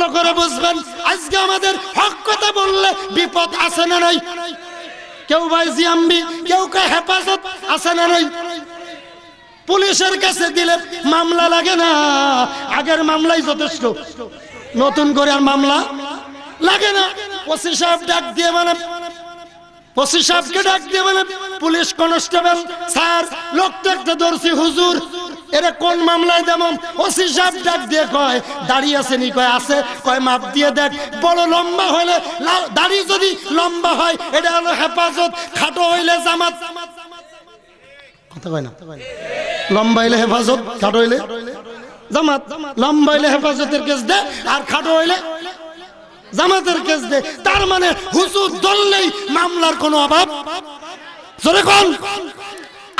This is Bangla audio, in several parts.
ভালো করে বুঝবেন, আজকে আমাদের হক কথা বললে বিপদ আছে না নাই? কেউ ভাই জিয়াম্বি, কেউ কয় হেফাজত, আছে না নাই? পুলিশের কাছে দিলে মামলা লাগে না, আগের মামলাই যথেষ্ট, নতুন করে আর মামলা লাগে না। ওসি সাহেব ডাক দিয়ে মানে, ওসি সাহেবকে ডাক দিয়ে মানে, পুলিশ কনস্টেবল স্যার, লোকটা একটা ধরছি হুজুর, এরা কোন মামলায় দেবো? ওসি সাহেব ডাক দিয়ে কয় দাঁড়িয়ে আছে নি? কয় আছে। কয় মাপ দিয়ে দেখ, বড় লম্বা হইলে, দাড়ি যদি লম্বা হয় এটা হলো হেফাজত, খাটো হইলে জামাত। কথা কয় না? লম্বা হইলে হেফাজত, খাটো হইলে জামাত। লম্বা হইলে হেফাজতের কেস দে, আর খাটো হইলে জামাতের কেস দে। তার মানে হুজুর ধরলেই মামলার কোনো অভাব। জোরে কোন?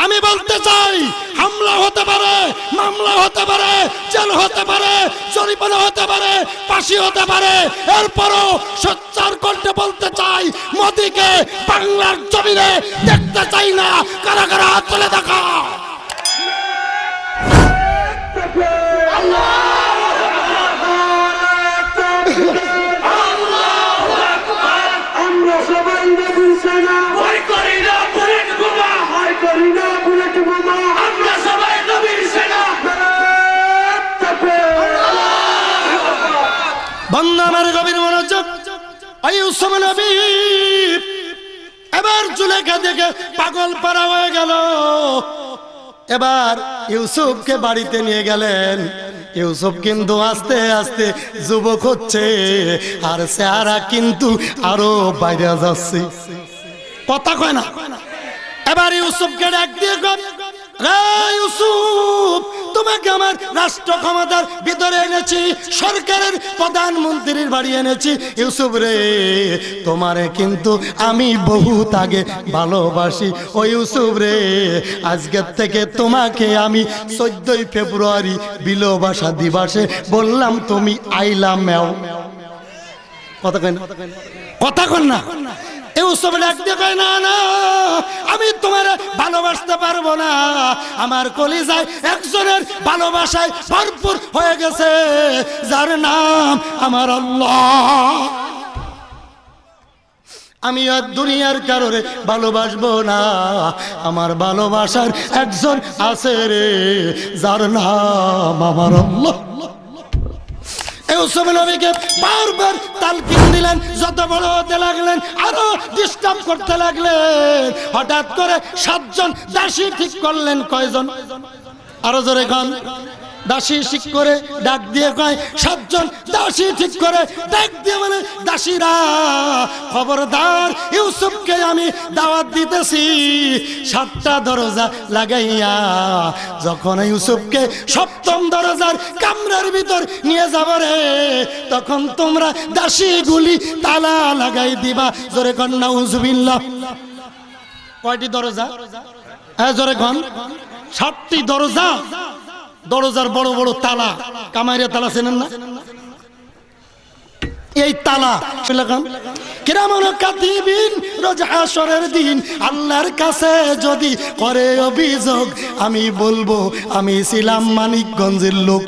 আমি বলতে চাই, হামলা হতে পারে, মামলা হতে পারে, জেল হতে পারে, জরিমানা হতে পারে, ফাঁসি হতে পারে, এরপরও সোচ্চার করতে বলতে চাই, মোদিকে বাংলার জমিনে দেখতে চাই না। কারা কারা হাত তুলে দেখা। আমরা সবাই নবীর সেনা, ভয় করি না বুলেট বোমা, ভয় করি না বুলেট বোমা, আমরা সবাই নবীর সেনা। বন্ধু আমার গভীর মনোযোগ, ওই ইউসুফ নবী এবার জুলেখা দেখে পাগল পারা হয়ে গেল। এবার ইউসুফকে বাড়িতে নিয়ে গেলেন। ইউসুফ কিন্তু আস্তে আস্তে যুবক হচ্ছে, আর চেহারা কিন্তু আরো বাইরে যাচ্ছে। কথা কয় না? এবার ইউসুফকে ডাক দিয়ে কয়, রে ইউসুফ, তোমাকে আমার রাষ্ট্র ক্ষমতার ভিতরে এনেছি, সরকারের প্রধানমন্ত্রীর বাড়ি এনেছি। ইউসুফ রে, তোমারে কিন্তু আমি বহুত আগে ভালোবাসি। ও ইউসুফ রে, আজকের থেকে তোমাকে আমি 14 ফেব্রুয়ারি বিলোবাসা দিবসে বললাম তুমি আইলা মেও। কথা কয় না? কথা কন না? ইউসুফ ডাক দিয়ে কয়, না না, আমি তোমার ভালোবাসতে পারবো না। আমার কলিজায় একজনের ভালোবাসায় ভরপুর হয়ে গেছে, যার নাম আমার আল্লাহ। আমি আর দুনিয়ার কারণে ভালোবাসবো না, আমার ভালোবাসার একজন আছে রে, যার নাম আমার আল্লাহ। ইউসুফ নবীকে বারবার তালকিন দিলেন, যত বড় হতে লাগলেন আরো ডিস্টার্ব করতে লাগলেন। হঠাৎ করে 7 জন দাসী ঠিক করলেন। কয়জন? আরো জোরে গান। দাসী ঠিক করে ডাক দিয়ে কয়, 7 জন দাসী ঠিক করে ডাক দিয়ে মানে, দাসীরা খবরদার, ইউসুফকে আমি দাওয়াত দিতেছি 7টা দরজা লাগাইয়া। যখন ইউসুফকে 7ম দরজার কামরার ভিতর নিয়ে যাব রে, তখন তোমরা দাসীগুলি তালা লাগাই দিবা। জোরে কন নাউজুবিল্লাহ। কয়টি দরজা? হ্যাঁ জোরে কন। 7টি দরজা। দরজার বড় বড় তালা, কামাইরা তালা চেনেন না? এই তালা কিরামান কাতিবিন, রোজ হাশরের দিন আল্লাহর কাছে যদি করে অভিযোগ, আমি বলবো আমি ছিলাম মানিকগঞ্জের লোক।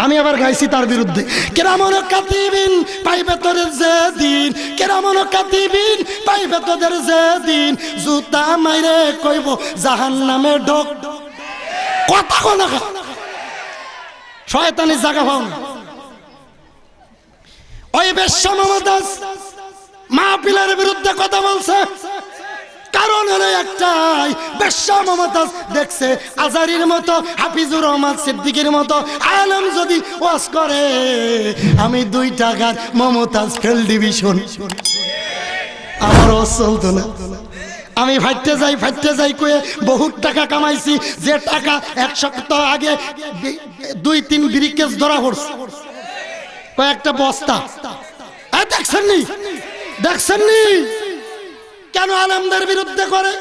আমি আবার গাইছি তার বিরুদ্ধে। কিরামান কাতিবিন পাইবে তোদের যে দিন, কিরামান কাতিবিন পাইবে তোদের যে দিন, জুতা মাইরে কইব জাহান্নামে ঢোক। কথা কোনা শয়তানি জায়গা পাও না। ওই বেশ্যা মমতাজ মাহফিলের বিরুদ্ধে কথা বলছে, কারণ হলো একটাই, বেশ্যা মমতাজ দেখছে আজারির মতো, হাফিজুর রহমান সিদ্দিকীর মতো আলেম যদি ওয়াজ করে, আমি 2 টাকার মমতাজ ফেল ডিভিশন, আমার ওয়াজ চলতো না। আমি ফাইটতে যাই কয়ে বহুত টাকা কামাইছি, যে টাকা 1 সপ্তাহ আগে 2-3 ব্রিকেজ ধরা পড়ছে, কয়েকটা বস্তা। দেখছেন নি কেন আলেমদের বিরুদ্ধে করে?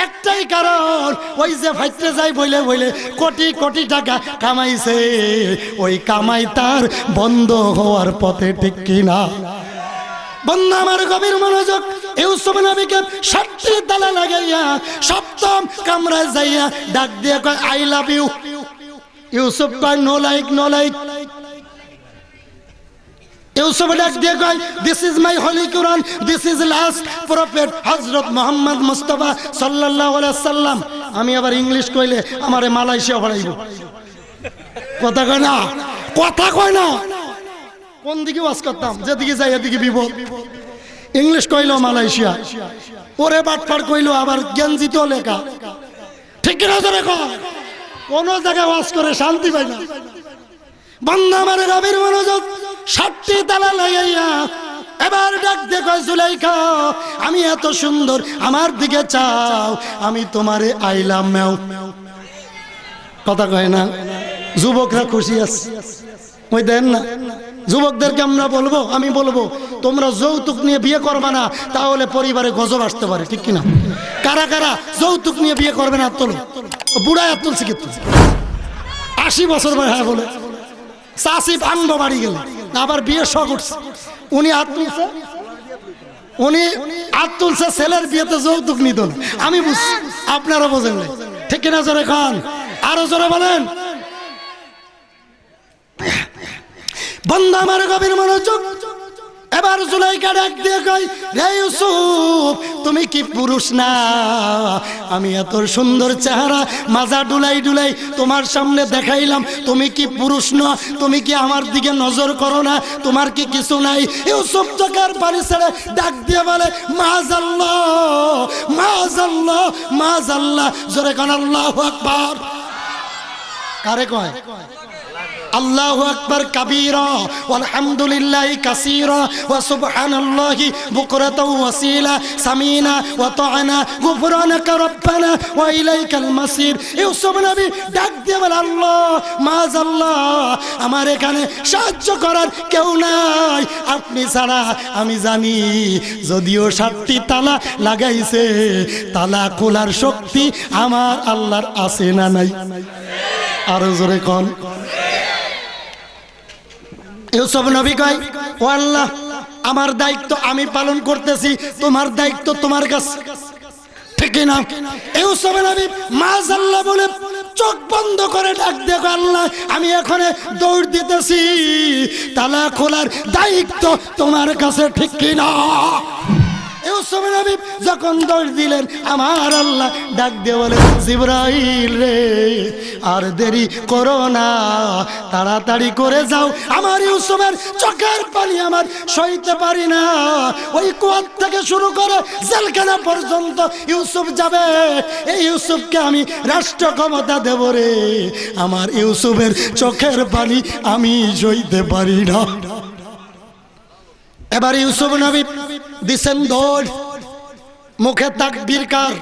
একটাই কারণ, ওই যে ফাইটতে যাই বইলে কোটি কোটি টাকা কামাইছে, ওই কামাই তার বন্ধ হওয়ার পথে, ঠিক কিনা? বন্ধু আমার গভীর মনোযোগ, ইউসুফ নবীকে 7টি তালা লাগাইয়া 7ম কামরায় যাইয়া ডাক দিয়ে কয় আই লাভ ইউ। ইউসুফ কয় no like, no like. Yusuf ডাক দিয়ে কয়, this is my holy Quran, this is last prophet হযরত মুহাম্মদ মুস্তাফা সাল্লাল্লাহু আলাইহি সাল্লাম। আমি আবার ইংলিশ কইলে আমারে মালয়েশিয়া পড়াইব। কথা কয় না, কথা কয় না। কোন দিকে ওয়াজ করতাম, যেদিকে যাই এদিকে বিপদ। ইংলিশ কইলো মালয়েশিয়া, ওরে বাটপার কইলো আবার গেঞ্জি তো লেখা। ঠিক না ধরে কয়, কোন জায়গায় ওয়াজ করে শান্তি পাই না। বান্দা আমার রবের মনোযোগ 60টি তালা লাগাইয়া এবার ডাক দিয়ে কয়, জুলাইখা আমি এত সুন্দর, আমার দিকে চাও, আমি তোমারে আইলাম মেও। কথা কয় না, যুবকরা খুশি আছে। ওই দেন না, যুবকদেরকে আমরা বলবো, আমি বলবো তোমরা যৌতুক নিয়ে বিয়ে করবে না, তাহলে পরিবারে গজব আসতে পারে। ঠিক কিনা? কারা কারা যৌতুক নিয়ে বিয়ে করবে না? তোলো। বুড়া হাত তুলছে কিন্তু 80 বছর বয়স। হ্যাঁ বলে চাষি ভাঙবো বাড়ি গেলে, আবার বিয়ে শখ উঠছে। উনি হাত তুলছে, উনি হাত তুলছে ছেলের বিয়েতে যৌতুক নিত না। আমি বুঝছি, আপনারা বোঝেন না। ঠিক কিনা জোরে খান, আরো জোরে বলেন। বন্ধু আমার গভীর মনোযোগ। এবার জুলাইখা ডাক দিয়ে কয়, রে ইউসুফ তুমি কি পুরুষ না? আমি এত সুন্দর চেহারা মাজা ডুলাই ডুলাই তোমার সামনে দেখাইলাম, তুমি কি পুরুষ না? তুমি কি আমার দিকে নজর করো না? তোমার কি কিছু নাই? ইউসুফ চোখের পানি ছেড়ে ডাক দিয়ে বলে, মাযাল্লাহ মাযাল্লাহ মাযাল্লাহ। জোরে কান আল্লাহু আকবার। কারে কয়? আল্লাহু আকবার কাবীরা ওয়ালহামদুলিল্লাহি কাসীরা ওয়া সুবহানাল্লাহি বুকরাতাও ওয়াসীলা সামিনা ওয়া তা'না গুফরানাকা রাব্বানা ওয়া ইলাইকাল মাসির। ইউসুফ নবী ডাক দিয়ে বলে, আল্লাহ মাযাল্লাহ, আমার এখানে সাহায্য করার কেউ নাই আপনি ছাড়া। আমি জানি যদিও 7টি তালা লাগাইছে, তালা খোলার শক্তি আমার আল্লাহর আছে না নাই? আরো জোরে কোন। ইউসুফ নবী কয়, ও আল্লাহ, আমার দায়িত্ব আমি পালন করতেছি, তোমার দায়িত্ব তোমার কাছে। ঠিক না? ইউসুফ নবী মাযাল্লাহ বলে চোখ বন্ধ করে ডাক দিয়ে, আল্লাহ আমি এখানে দৌড় দিতেছি, তালা খোলার দায়িত্ব তোমার কাছে। ঠিক কিনা? ইউসুফ নবী যখন দৌড় দিলেন, আমার আল্লাহ ডাক দিয়ে বলে, জিবরাইল রে আর দেরি করো না, তাড়াতাড়ি করে যাও। আমার ইউসুফের চোখের পানি আমার সইতে পারি না। ওই কুয়ার থেকে শুরু করে জেলখানা পর্যন্ত ইউসুফ যাবে। এই ইউসুফকে আমি রাষ্ট্র ক্ষমতা দেব রে, আমার ইউসুফের চোখের পানি আমি সইতে পারি না। এবার ইউসুফ নবী দিছেন দৌড়, মুখে তাকবীর কার,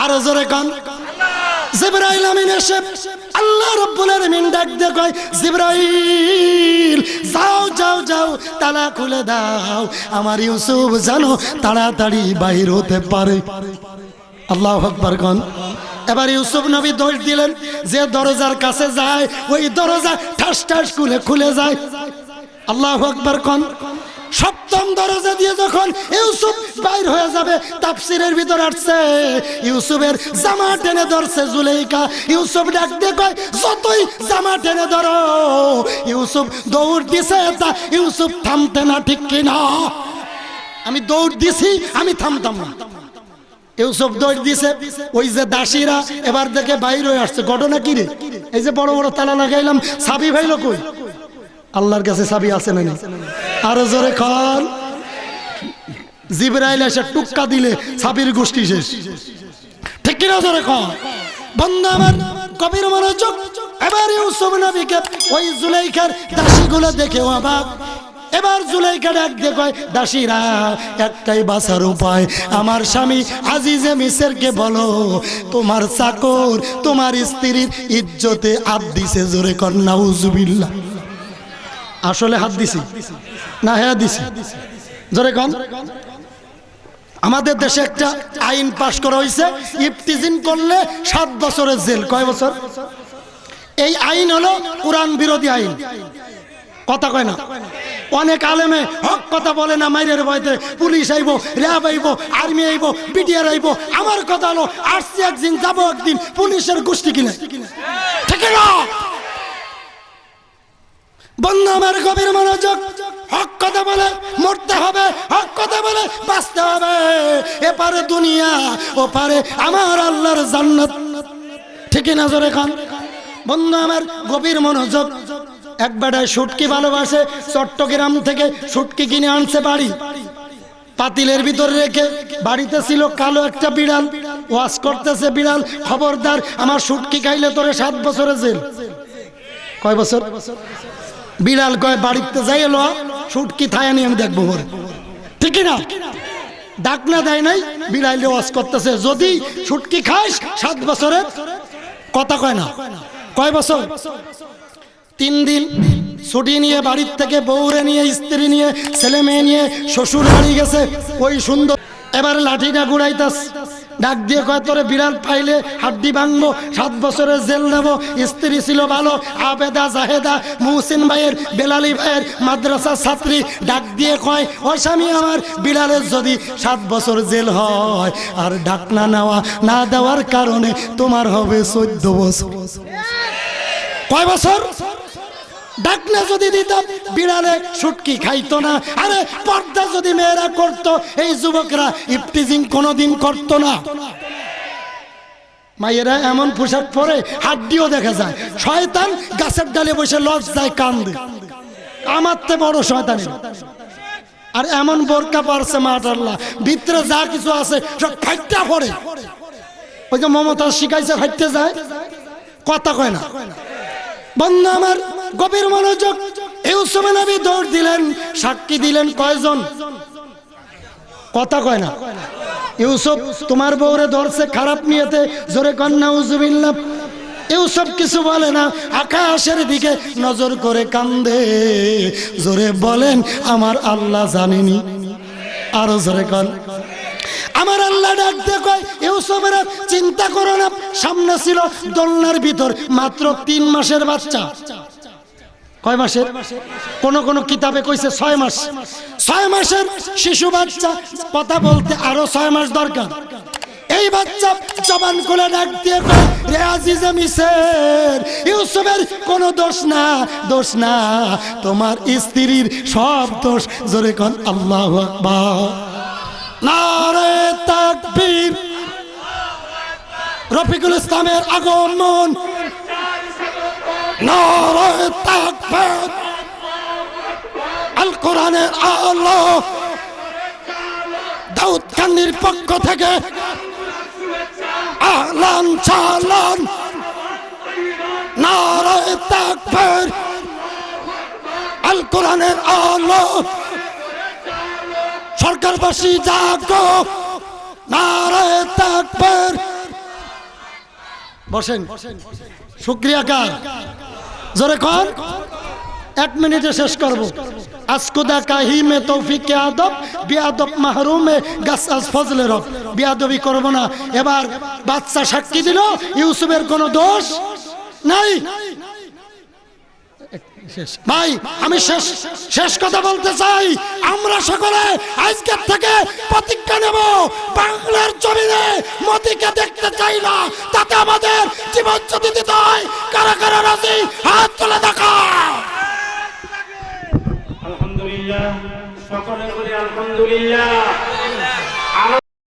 আরো জোরে কান। জিবরাইল আমিন এসে আল্লাহ রাব্বুল আলামিন ডাক দিয়ে কয়, জিবরাইল যাও যাও যাও, তালা খুলে দাও, আমার ইউসুফ জানো তাড়াতাড়ি বাইর হতে পারে। আল্লাহু আকবার কোন। এবার ইউসুফ নবী দৌড় দিলেন, যে দরজার কাছে যায় ওই দরজা ঠাস ঠাস খুলে যায়। আল্লাহু আকবার কোন। 7ম দরজা দিয়ে যখন ইউসুফ বাইর হয়ে যাবে, তাফসীরের ভিতর আসছে ইউসুফের জামা টেনে ধরছে জুলাইখা। ইউসুফ ডাক দিয়ে কয়, যতই জামা টেনে ধরো, ইউসুফ দৌড় দিছে তা ইউসুফ থামতে না। ঠিক কিনা? আমি দৌড় দিছি, আমি থামতাম না। ইউসুফ দৌড় দিছে, ওই যে দাসীরা এবার দেখে বাইর হয়ে আসছে। ঘটনা কি রে? এই যে বড় বড় তালা লাগাইলাম, চাবি ভাইলো কই? আল্লাহর কাছে চাবি আছে না? আরো জোরে খান। জিবরাইল এসে টুক্কা দিলে চাবির গোষ্ঠী শেষ। ঠিক কিনা? জোরে খান। বন্ধু আমার কবির মনোযোগ। এবার ইউসুফ নবীকে ওই জুলাইখার দাসীগুলো দেখে অবাক। এবার জুলাইখা ডাক দিয়ে কয়, দাসীরা একটাই বাঁচার উপায়, আমার স্বামী আজিজে মিসরকে বলো তোমার চাকর তোমার স্ত্রীর ইজ্জতে হাত দিছে। জোরে কর নাউজুবিল্লাহ। আসলে হাত দিছি না? হ্যাঁ দিছি। জোরে কন। আমাদের দেশে একটা আইন পাশ করা হয়েছে, ইফতিজিন করলে 7 বছরের জেল। কয় বছর? এই আইন হলো কোরআন বিরোধী আইন। কথা কয় না। অনেক আলেমে হক কথা বলে না, মাইরের ভয়তে পুলিশ আইব, র্যাব আইব, আর্মি আইব, বিটিআর আইব। আমার কথা হলো আসছি একদিন, যাবো একদিন, পুলিশের গোষ্ঠী কিনে। ঠিক না? বন্ধু আমার গভীর মনোযোগ। কথা বলে মরতে হবে, হক কথা বলে বাঁচতে হবে। এপারে দুনিয়া, ওপারে আমার আল্লাহর জান্নাত। ঠিক না জোরে খান? বন্ধু আমার গভীর মনোযোগ। এক বেটায় শুটকি ভালোবাসে, চট্টগ্রাম থেকে শুটকি কিনে আনছে বাড়ি, পাতিলের ভিতরে রেখে। বাড়িতে ছিল কালো একটা বিড়াল, ওয়াশ করতেছে বিড়াল, খবরদার আমার শুটকি খাইলে তোরে 7 বছরের জেল। কয় বছর? বিড়াল কয় বাড়িতে যাই এলো শুটকি থায়ানি আমি দেখবো ঘরে। ঠিক না? ডাক না দেয় নাই, বিড়াইলে ওয়াশ করতেছে, যদি শুটকি খাস 7 বছরের। কথা কয় না। কয় বছর? 3 দিন ছুটি নিয়ে বাড়ির থেকে বউরে নিয়ে, স্ত্রী নিয়ে, ছেলে মেয়ে নিয়ে শ্বশুর বাড়ি গেছে। ওই সুন্দর এবার লাঠিটা ঘুরাইতাস, ডাক দিয়ে কয় তোরে বিড়াল পাইলে হাড্ডি ভাঙবো, 7 বছরের জেল দেবো। স্ত্রী ছিল ভালো, আবেদা জাহেদা, মুহসিন ভাইয়ের, বেলালি ভাইয়ের মাদ্রাসার ছাত্রী। ডাক দিয়ে কয় ও স্বামী আমার, বিড়ালের যদি 7 বছর জেল হয় আর ডাক না নেওয়া না দেওয়ার কারণে তোমার হবে 14 বছর। কয় বছর? ডাকনা যদি দিতাম বিড়ালে শুটকি খাইতো না। আরে পর্দা যদি মেয়েরা করতো, এই যুবকরা ইফটিজিং কোনোদিন করতো না। মায়েরা এমন পোশাক পরে হাড্ডিও দেখা যায়। শয়তান গাছের ডালে বসে লজ্জায় কান্দে, আমার তে বড় শয়তানি। আর এমন বোরকা পরছে মাশাআল্লাহ, ভিতরে যা কিছু আছে সব ফাইটটা পড়ে। ওই যে মমতা শিখাইছে ফাইটতে যায়, কথা কয় না। বন্ধু আমার গভীর মনোযোগ। ইউসুফ নবী দৌড় দিলেন, সাক্ষী দিলেন কয়জন? কথা কয় না। ইউসুফ তোমার বউরে ধরছে খারাপ নিয়েতে, জোরে কন্যা উজুবিল্লাহ। ইউসুফ কিছু বলে না, আকাশের দিকে নজর করে কান্দে। জোরে বলেন আমার আল্লাহ জানেনি। আরো জোরে কন আমার আল্লাহ। ডাক দিয়ে কয় ইউসুফের চিন্তা করো না, সামনে ছিল দোলনার ভিতর মাত্র 3 মাসের বাচ্চা। কয় মাসের? কোন কোন কিতাবে কইছে 6 মাস। 6 মাসের শিশু বাচ্চা, কথা বলতে আরো 6 মাস দরকার। এই বাচ্চা জবান খুলে ডাক দিয়ে কয় রে আজিজে মিসর, ইউসুফের কোনো দোষ না, দোষ না, তোমার স্ত্রীর সব দোষ। জোরে কোন আল্লাহু আকবার। নারে তাকবীর। রফিকুল ইসলামের আগমন। নারে তাকবীর। আল কোরআনের আলো। দাউদ কান্দির পক্ষ থেকে আহলান সালাম। নারে তাকবীর। আল কোরআনের আলো। সরকারবাসী জাগো, নারে তাকবীর। বসেন, শুকরিয়া কার? জোরে কর। 1 মিনিটে শেষ করব। আসকুদা কাহি মে তৌফিক আদব, বিআদব মাহরুমে গাছ আজ ফজলে রব। বিআদবি করব না। এবার বাচ্চা সাক্ষী দিল ইউসুফের কোনো দোষ নাই। ভাই আমি শেষ কথা বলতে চাই, আমরা সকলে আজকের থেকে প্রতিজ্ঞা নেব, বাংলার জমিনে মোদিকে দেখতে চাই না, তাতে আমাদের জীবন যদি দিতে হয়। কারা কারা রাজি হাত তুলে দেখা। আলহামদুলিল্লাহ, সকলে বলি আলহামদুলিল্লাহ।